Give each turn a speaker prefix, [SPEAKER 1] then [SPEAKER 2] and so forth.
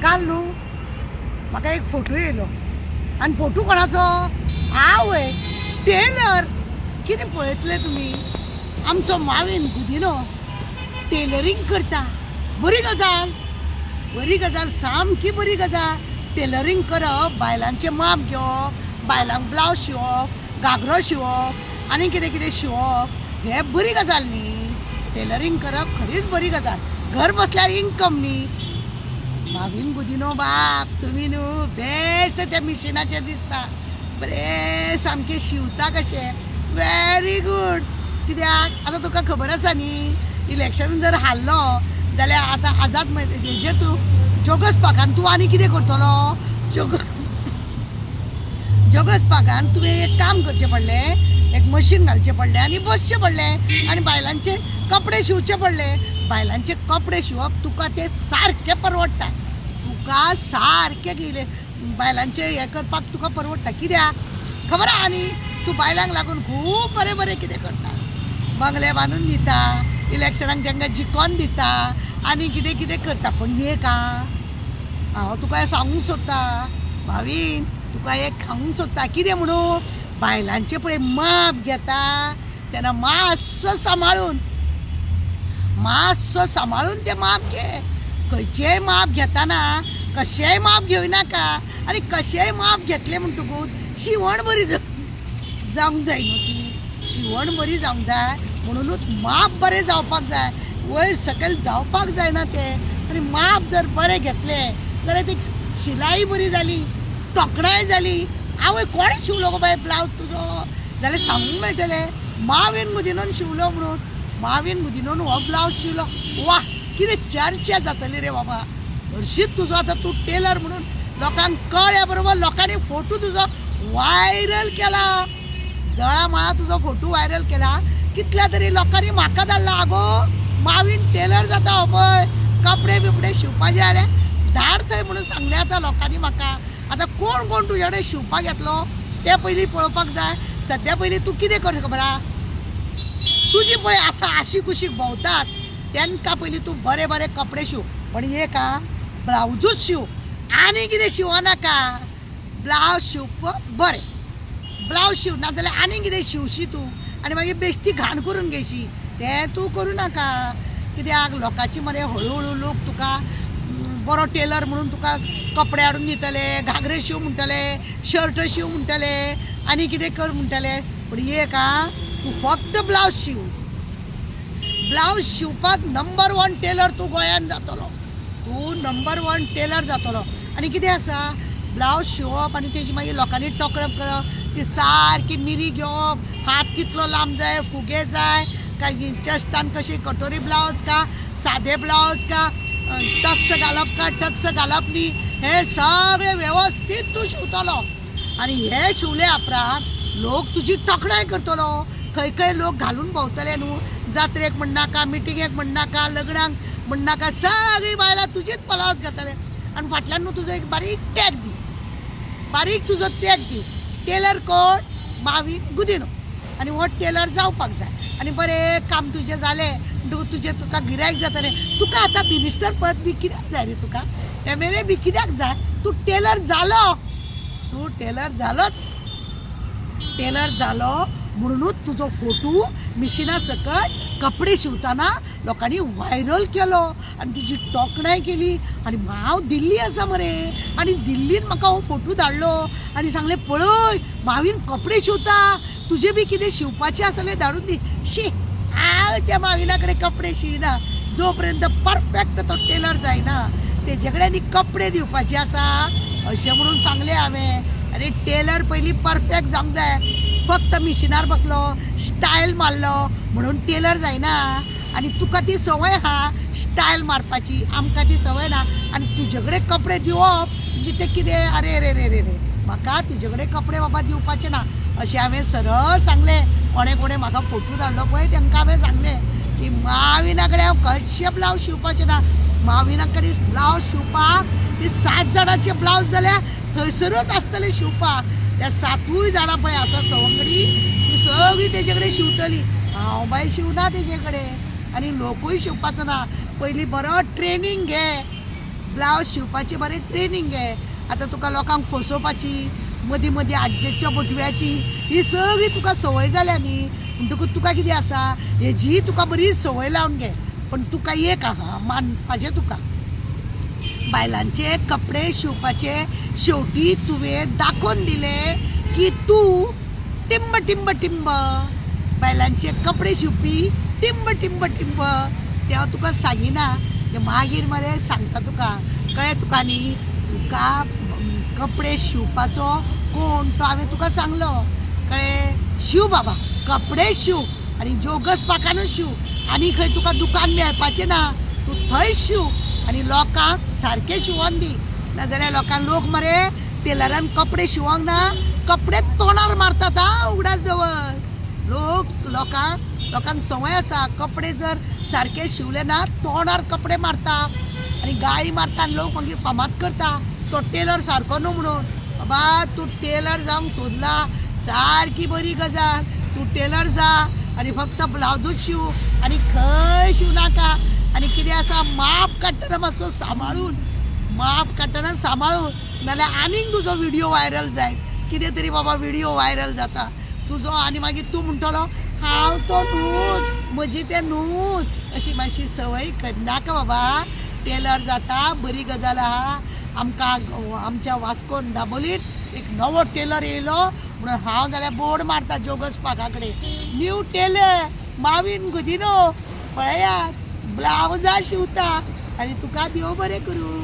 [SPEAKER 1] काल न्हू म्हाका एक फोटो येयलो आनी फोटो कोणाचो आवय टेलर कितें पळयतले तुमी आमचो मावीन गुदिनो टेलरींग करता बरी गजाल सामकी बरी गजाल टेलरींग करप बायलांचे माप घेवप बायलांक ब्लावज शिवप घागरो शिवप आनी कितें कितें शिवप हे बरी गजाल न्ही टेलरींग करप खरीच बरी गजाल घर बसल्यार इन्कम न्ही मावीन गुदिनो बाप तुमी न्हू बेस्ट त्या मिशिनाचेर दिसता बरे सामके शिवता कशें वेरी गूड कित्याक आतां तुका खबर आसा न्ही इलेक्शन जर हारलो जाल्यार आतां आझाद हेजेर तूं जोगस पाकान तूं आनी कितें करतलो जोगस पाकान तुवें एक काम करचें पडलें एक मशीन घालचें पडलें आनी बसचें पडलें आनी बायलांचे कपडे शिवचे पडले बायलांचे कपडे शिवप तुका ते सारके परवडटा तुका सारके गेले बायलांचे हे करपाक तुका परवडटा कित्याक खबर आहा न्ही तूं बायलांक लागून खूब बरें बरें कितें करता बंगले बांदून दिता इलेक्शनाक तांकां जिखोन दिता आनी कितें कितें करता पूण हे का हांव तुका सांगूंक सोदता भावीन तुका एक सांगूंक सोदता कितें म्हणून बायलांचे पळय माप घेता तेन्ना मातसो सांबाळून तें माप घे खंयचेंय माप घेतना कशेंय माप घेवनाका आनी कशेंय माप घेतलें म्हणटकूच शिवण बरी जावंक जाय न्हू ती शिवण बरी जावंक जाय म्हणूनच माप बरें जावपाक जाय वयर सकयल जावपाक जायना तें आनी माप जर बरें घेतलें जाल्यार ती शिलाई बरी जाली तोकणाय जाली आवय कोणें शिवलो गो बाय ब्लावज तुजो जाल्यार सांगूंक मेळटलें मावीन गुदिनोन शिवलो म्हणून मावीन गुदिनोन हो ब्लावज शिवलो वा कितें चर्चा जातली रे बाबा हरशीत तुजो आतां तूं टेलर म्हणून लोकांक कळ्या बरोबर लोकांनी फोटो तुजो वायरल केला जळामळा तुजो फोटो वायरल केला कितल्या तरी लोकांनी म्हाका धाडला आगो मावीन टेलर जाता हो पळय कपडे बिपडे शिवपाचे जाल्यार धाड थंय म्हणून सांगलें आतां लोकांनी म्हाका आतां कोण कोण तुजे कडेन शिवपाक येतलो तें पयलीं पळोवपाक जाय सद्या पयलीं तूं कितें कर खबर आहा तुजी पळय आसा आशी कुशीक भोंवतात तांकां पयलीं तूं बरे बरे कपडे शिव पण हे का ब्लावजूच शिव आनी कितें शिवनाका ब्लावज शिवप बरें ब्लावज शिव नाजाल्यार आनी कितें शिवशी तूं आनी मागीर बेश्टी घाण करून घेयशी तें तूं करूं नाका कित्याक लोकांची मरे हळू लोक तुका बरो टेलर म्हणून तुका कपडे हाडून दितले घागरे शिव म्हणटले शर्ट शिव म्हणटले आनी कितें कर म्हणटले पूण हे का तूं फक्त ब्लावज शिव ब्लावज शिवपाक नंबर 1 टेलर तूं गोंयांत जातलो तूं नंबर 1 टेलर जातलो आनी कितें आसा ब्लावज शिवप आनी तेजी मागीर लोकांनी टोकरप करप ती सारकी मिरी घेवप हात कितलो लांब जाय फुगे जाय काय चस्टान कशी कटोरी ब्लावज का सादे ब्लावज का टक्स घालप न्ही हे सगळें वेवस्थीत तूं शिवतलो आनी हे शिवले उपरांत लोक तुजी तोखणाय करतलो खंय खंय लोक घालून भोंवतले न्हू जात्रेक म्हणनाका मिटिंगेक म्हणनाका लग्नाक म्हणनाका सगळीं बायलां तुजीच ब्लावज घातले आनी फाटल्यान न्हू तुजो एक बारीक टॅग दी बारीक तुजो टॅग दी टेलर कोण मावीन गुदिनो आनी हो टेलर जावपाक जाय आनी बरें काम तुजें जालें तुका गिरायक जातलें तुका आतां मिनिस्टर पद बी कित्याक जाय रे तुका MLA बी कित्याक जाय तूं टेलर जालो म्हणूनच तुजो फोटो मिशिना सकट कपडे शिवताना लोकांनी व्हायरल केलो आनी तुजी तोखणाय केली आनी हांव दिल्ली आसा मरे आनी दिल्लीन म्हाका हो फोटो धाडलो आनी सांगलें पळय मावीन कपडे शिवता तुजें बी कितें शिवपाचें आसलें धाडून दी शी हांव त्या माविना कडेन कपडे शियना जो पर्यंत परफेक्ट तो टेलर जायना तेजे कडेन कपडे दिवपाचे आसा अशें म्हणून सांगलें हांवें आनी टेलर पयलीं परफेक्ट जावंक जाय फक्त मिशिनार बसलो स्टायल मारलो म्हणून टेलर जायना आनी तुका ती संवय आहा स्टायल मारपाची आमकां ती संवय ना आनी तुजे कडेन कपडे दिवप म्हणजे तें कितें अरे रे रे रे रे म्हाका तुजे कडेन कपडे बाबा दिवपाचे ना अशें हांवें सरळ सांगलें कोणे म्हाका फोटो धाडलो पळय तांकां हांवें सांगलें की माविना कडेन हांव कशें ब्लावज शिवपाचें ना माविना कडेन ब्लावज शिवपाक ती 7 जाणांचे ब्लावज जाल्यार थंयसरूच आसतले शिवपाक त्या 7 जाणां पळय आसा सवंगडी ती सगळीं तेजे कडेन शिवतली हांव बाय शिवना तेजे कडेन आनी लोकूय शिवपाचो ना पयलीं बरो ट्रेनींग घे ब्लावज शिवपाची बरें ट्रेनिंग आहे. आता तुका लोकांक फसोवपाची, मदीं मदीं आज्जेच्या बोटव्याची ही सगळी तुका संवय जाल्या न्ही. म्हणटकूच तुका कितें आसा, हेजी तुका बरी संवय लावन घे. पण तुका एक आहा मानपाचें तुका, बायलांचे कपडे शिवपाचे शेवटी तुवें दाखोवन दिले की तूं टिंब टिंब टिंब. बायलांचे कपडे शिवपी टिंब टिंब टिंब. तेव्हा तुका सांगिना, मागीर मरे सांगता तुका, कळ्ळें तुका न्ही. तुका कपडे शिवपाचो कोण तो हांवें तुका सांगलो, कळ्ळें. शिव बाबा, कपडे शिव आनी जोगस पाकानूच शिव. आनी खंय तुका दुकान मेळपाचें ना, तूं थंय शिव आनी लोकांक सारकें शिवोन दी. नाजाल्यार लोक मरे टेलरान कपडे शिवोंक ना, कपडे तोंडार मारतात. उगडास दवर. लोकांक संवय आसा, कपडे जर सारके शिवले ना तोंडार कपडे मारता आनी गाळी मारता आनी लोक मागीर फामाद करता तो टेलर सारको न्हू म्हणून. बाबा तूं टेलर जावंक सोदला, सारकी बरी गजाल. तूं टेलर जा आनी फक्त ब्लावजूच शिव आनी खंय शिव नाका. आनी कितें आसा, माप काडटना मातसो सांबाळून, माप काडटना सांबाळून, नाल्यार आनीक तुजो व्हिडिओ वायरल जाय. कितें तरी बाबा व्हिडिओ वायरल जाता तुजो आनी मागीर तूं म्हणटलो हांव तो न्हूच, म्हजी तें न्हूच. अशी मातशी संवय करनाका बाबा. टेलर जाता बरी गजाल आहा. आमकां आमच्या वास्कोन दाबोलीत एक नवो टेलर येयलो म्हणून हांव जाल्यार बोर्ड मारता जोगस पाका कडेन, न्यू टेलर मावीन गुदिनो. पळयात ब्लावजां शिवता आनी तुका देव बरें करूं.